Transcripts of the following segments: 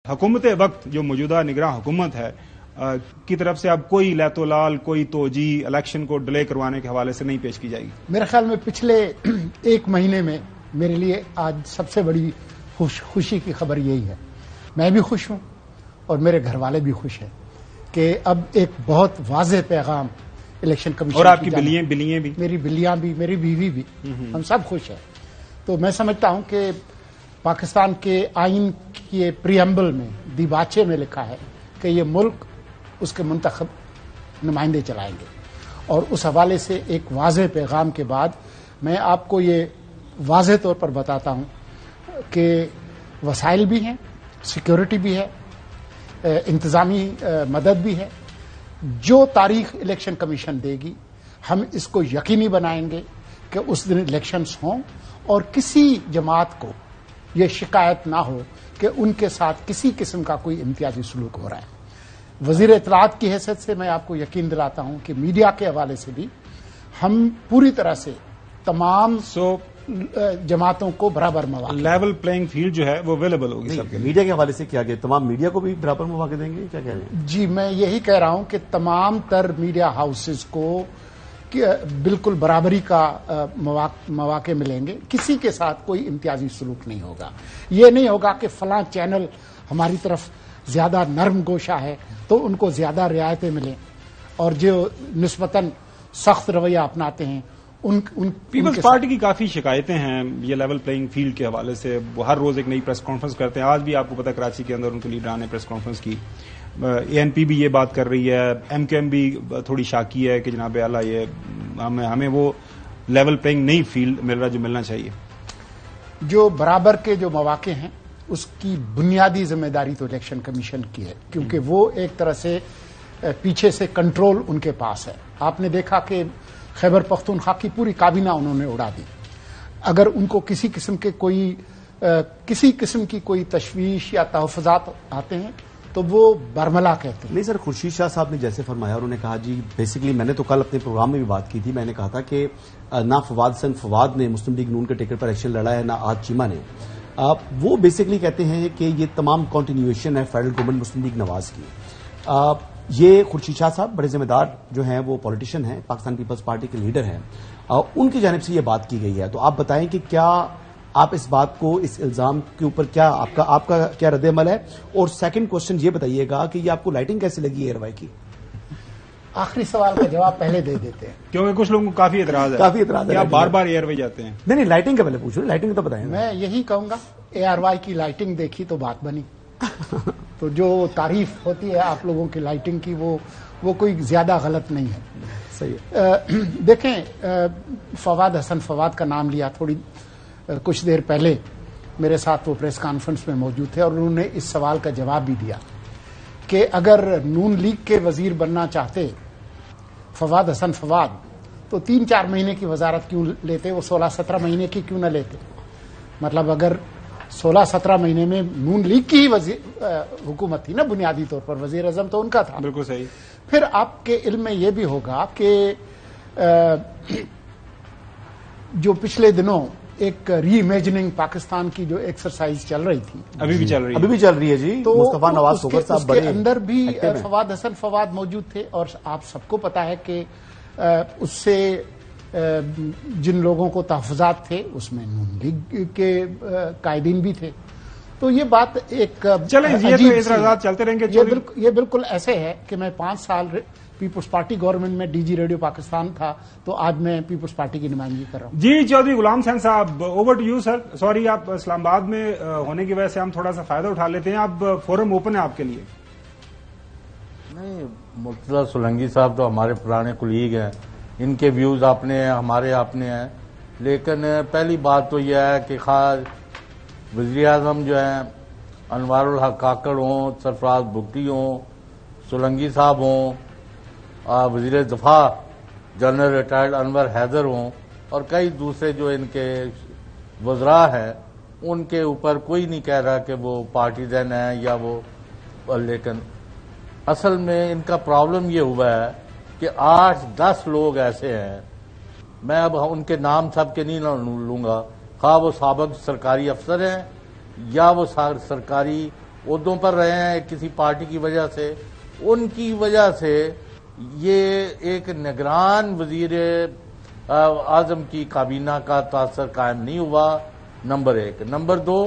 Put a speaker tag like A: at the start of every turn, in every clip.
A: حکومت وقت جو موجودہ نگراں حکومت ہے کی طرف سے اب کوئی لیت و لال، کوئی توجیہ الیکشن کو ڈیلے کروانے کے حوالے سے نہیں پیش کی جائے گی؟
B: میرے خیال میں پچھلے ایک مہینے میں میرے لیے آج سب سے بڑی خوشی کی خبر یہی ہے، میں بھی خوش ہوں اور میرے گھر والے بھی خوش ہیں کہ اب ایک بہت واضح پیغام الیکشن کمیشن
A: اور آپ کی بلیاں بھی،
B: میری بلیاں بھی، میری بیوی بھی، ہم سب خوش ہیں۔ تو میں سمجھتا ہوں کہ پاکستان کے آئین کے پریمبل میں دیباچے میں لکھا ہے کہ یہ ملک اس کے منتخب نمائندے چلائیں گے، اور اس حوالے سے ایک واضح پیغام کے بعد میں آپ کو یہ واضح طور پر بتاتا ہوں کہ وسائل بھی ہیں، سیکیورٹی بھی ہے، انتظامی مدد بھی ہے۔ جو تاریخ الیکشن کمیشن دے گی ہم اس کو یقینی بنائیں گے کہ اس دن الیکشنز ہوں اور کسی جماعت کو یہ شکایت نہ ہو کہ ان کے ساتھ کسی قسم کا کوئی امتیازی سلوک ہو رہا ہے۔ وزیر اطلاعات کی حیثیت سے میں آپ کو یقین دلاتا ہوں کہ میڈیا کے حوالے سے بھی ہم پوری طرح سے تمام جماعتوں کو برابر مواقع،
A: لیول پلینگ فیلڈ جو ہے وہ اویلیبل ہوگی سب کے لیے۔
C: میڈیا کے حوالے سے کیا گیا، تمام میڈیا کو بھی برابر مواقع دیں گے، کیا کہہ رہے ہیں؟
B: جی میں یہی کہہ رہا ہوں کہ تمام تر میڈیا ہاؤسز کو بالکل برابری کا مواقع ملیں گے، کسی کے ساتھ کوئی امتیازی سلوک نہیں ہوگا۔ یہ نہیں ہوگا کہ فلاں چینل ہماری طرف زیادہ نرم گوشہ ہے تو ان کو زیادہ رعایتیں ملیں، اور جو نسبتاً سخت رویہ اپناتے ہیں
A: پیپلز پارٹی کی کافی شکایتیں ہیں یہ لیول پلینگ فیلڈ کے حوالے سے۔ وہ ہر روز ایک نئی پریس کانفرنس کرتے ہیں، آج بھی آپ کو پتا کراچی کے اندر ان کے لیڈران نے پریس کانفرنس کی۔ اے این پی بھی یہ بات کر رہی ہے، ایم کیو ایم بھی تھوڑی شاکی ہے کہ جناب اعلیٰ یہ ہمیں وہ لیول پلینگ نہیں فیلڈ مل رہا جو ملنا چاہیے۔
B: جو برابر کے جو مواقع ہیں اس کی بنیادی ذمہ داری تو الیکشن کمیشن کی ہے، کیونکہ وہ ایک طرح سے پیچھے سے کنٹرول ان کے پاس ہے۔ آپ نے دیکھا کہ خیبر پختونخوا کی پوری کابینہ انہوں نے اڑا دی۔ اگر ان کو کسی قسم کی کوئی تشویش یا تحفظات آتے ہیں تو وہ برملا کہتے ہیں۔
C: نہیں سر، خورشید شاہ صاحب نے جیسے فرمایا، انہوں نے کہا جی بیسیکلی میں نے تو کل اپنے پروگرام میں بھی بات کی تھی، میں نے کہا تھا کہ نہ فواد حسن فواد نے مسلم لیگ نون کے ٹکٹ پر ایکشن لڑا ہے، نہ آج چیمہ نے۔ وہ بیسیکلی کہتے ہیں کہ یہ تمام کنٹینیویشن ہے فیڈرل گورنمنٹ مسلم لیگ نواز کی۔ یہ خورشید شاہ صاحب بڑے ذمہ دار جو ہیں، وہ پولیٹیشین ہیں، پاکستان پیپلز پارٹی کے لیڈر ہیں، ان کی جانب سے یہ بات کی گئی ہے۔ تو آپ بتائیں کہ کیا آپ اس بات کو، اس الزام کے اوپر کیا آپ کا کیا رد عمل ہے؟ اور سیکنڈ کوسچن یہ بتائیے گا کہ یہ آپ کو لائٹنگ کیسے لگی ایئر وائی کی؟
B: آخری سوال کا جواب پہلے دے دیتے ہیں
A: کیونکہ کچھ لوگوں کو کافی اعتراض ہے آپ بار بار ایئر وے جاتے ہیں۔
C: نہیں لائٹنگ کا پہلے پوچھو، لائٹنگ تو بتائیں۔
B: میں یہی کہوں گا اے آر وائی کی لائٹنگ دیکھی تو بات بنی۔ تو جو تعریف ہوتی ہے آپ لوگوں کی لائٹنگ کی وہ کوئی زیادہ غلط نہیں ہے۔
C: صحیح ہے۔
B: دیکھیں فواد حسن فواد کا نام لیا، کچھ دیر پہلے میرے ساتھ وہ پریس کانفرنس میں موجود تھے اور انہوں نے اس سوال کا جواب بھی دیا کہ اگر نون لیگ کے وزیر بننا چاہتے فواد حسن فواد تو 3-4 مہینے کی وزارت کیوں لیتے، وہ 16-17 مہینے کی کیوں نہ لیتے؟ مطلب اگر 16-17 مہینے میں نون لیگ کی ہی حکومت تھی نا بنیادی طور پر، وزیر اعظم تو ان کا تھا۔
A: بالکل صحیح۔
B: پھر آپ کے علم میں یہ بھی ہوگا کہ جو پچھلے دنوں ایک ری امیجننگ پاکستان کی جو ایکسرسائز چل رہی تھی،
A: ابھی بھی
C: چل رہی ہے جی،
B: تو
C: مصطفیٰ نواز صوبر صاحب
B: بڑے، اس کے اندر بھی فواد حسن فواد موجود تھے، اور آپ سب کو پتا ہے کہ اس سے جن لوگوں کو تحفظات تھے اس میں نون لیگ کے قائدین بھی تھے۔ تو یہ بات ایک
A: چلیں یہ تو اعتراضات چلتے رہیں گے۔
B: یہ بالکل ایسے ہے کہ میں 5 سال پیپلز پارٹی گورنمنٹ میں ڈی جی ریڈیو پاکستان تھا، تو آج میں پیپلز پارٹی کی نمائندگی کر رہا ہوں۔
A: جی چودھری غلام حسین صاحب، over to you sir. Sorry آپ اسلام آباد میں ہونے کی وجہ سے ہم تھوڑا سا فائدہ اٹھا لیتے ہیں، اب فورم اوپن ہے آپ کے لیے۔
D: نہیں، مرتضی سولنگی صاحب تو ہمارے پرانے کولیگ ہیں، ان کے ویوز اپنے ہیں، ہمارے اپنے ہیں، لیکن پہلی بات تو یہ ہے کہ خاص وزیر اعظم جو ہیں انوار الحق کاکڑ ہوں، سرفراز بگٹی ہوں، سولنگی صاحب ہوں، وزیر دفاع جنرل ریٹائرڈ انور حیدر ہوں، اور کئی دوسرے جو ان کے وزراء ہیں، ان کے اوپر کوئی نہیں کہہ رہا کہ وہ پارٹیزن ہیں یا وہ، لیکن اصل میں ان کا پرابلم یہ ہوا ہے کہ 8-10 لوگ ایسے ہیں، میں اب ان کے نام سب کے نہیں لوں گا، خواہ وہ سابق سرکاری افسر ہیں یا وہ سرکاری عہدوں پر رہے ہیں کسی پارٹی کی وجہ سے، ان کی وجہ سے یہ ایک نگران وزیر اعظم کی کابینہ کا تاثر قائم نہیں ہوا، نمبر 1۔ نمبر 2،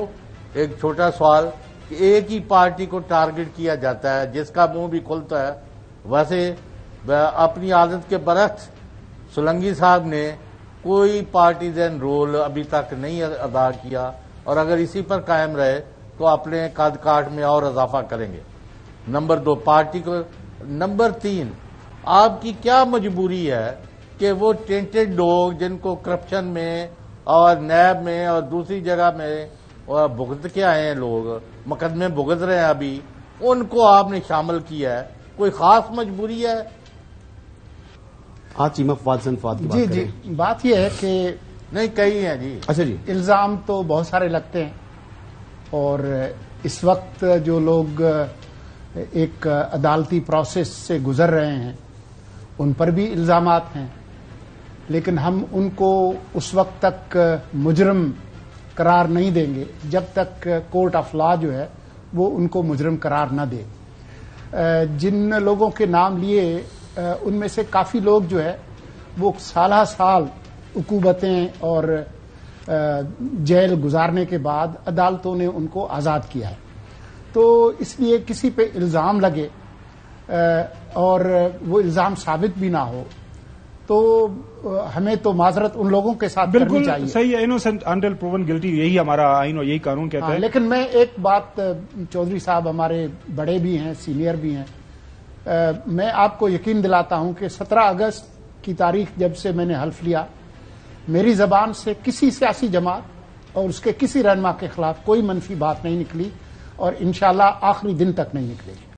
D: ایک چھوٹا سوال کہ ایک ہی پارٹی کو ٹارگٹ کیا جاتا ہے، جس کا منہ بھی کھلتا ہے۔ ویسے اپنی عادت کے برعکس سولنگی صاحب نے کوئی پارٹیزن رول ابھی تک نہیں ادا کیا، اور اگر اسی پر قائم رہے تو اپنے قد کاٹ میں اور اضافہ کریں گے۔ نمبر 2 پارٹی کو۔ نمبر 3 آپ کی کیا مجبوری ہے کہ وہ ٹینٹڈ لوگ جن کو کرپشن میں اور نیب میں اور دوسری جگہ میں بھگت کے آئے ہیں، لوگ مقدمے بھگت رہے ہیں ابھی، ان کو آپ نے شامل کیا ہے؟ کوئی خاص مجبوری ہے؟
C: آج چیمہ فواد حسن فواد کی بات
B: جی
C: کریں۔
B: بات یہ ہے کہ
D: نہیں، کئی ہیں جی۔
C: اچھا جی،
B: الزام تو بہت سارے لگتے ہیں، اور اس وقت جو لوگ ایک عدالتی پروسیس سے گزر رہے ہیں ان پر بھی الزامات ہیں، لیکن ہم ان کو اس وقت تک مجرم قرار نہیں دیں گے جب تک کورٹ آف لا جو ہے وہ ان کو مجرم قرار نہ دے۔ جن لوگوں کے نام لیے ان میں سے کافی لوگ جو ہے وہ سالہ سال عقوبتیں اور جیل گزارنے کے بعد عدالتوں نے ان کو آزاد کیا ہے۔ تو اس لیے کسی پہ الزام لگے اور وہ الزام ثابت بھی نہ ہو تو ہمیں تو معذرت ان لوگوں کے ساتھ کرنی چاہیے۔
A: بالکل صحیح ہے، انوسنٹ انٹل پروون گلٹی، یہی ہمارا آئین اور یہی قانون کہتا ہے۔
B: لیکن میں ایک بات، چودھری صاحب ہمارے بڑے بھی ہیں، سینئر بھی ہیں، میں آپ کو یقین دلاتا ہوں کہ 17 اگست کی تاریخ جب سے میں نے حلف لیا، میری زبان سے کسی سیاسی جماعت اور اس کے کسی رہنما کے خلاف کوئی منفی بات نہیں نکلی، اور انشاءاللہ آخری دن تک نہیں نکلے گی۔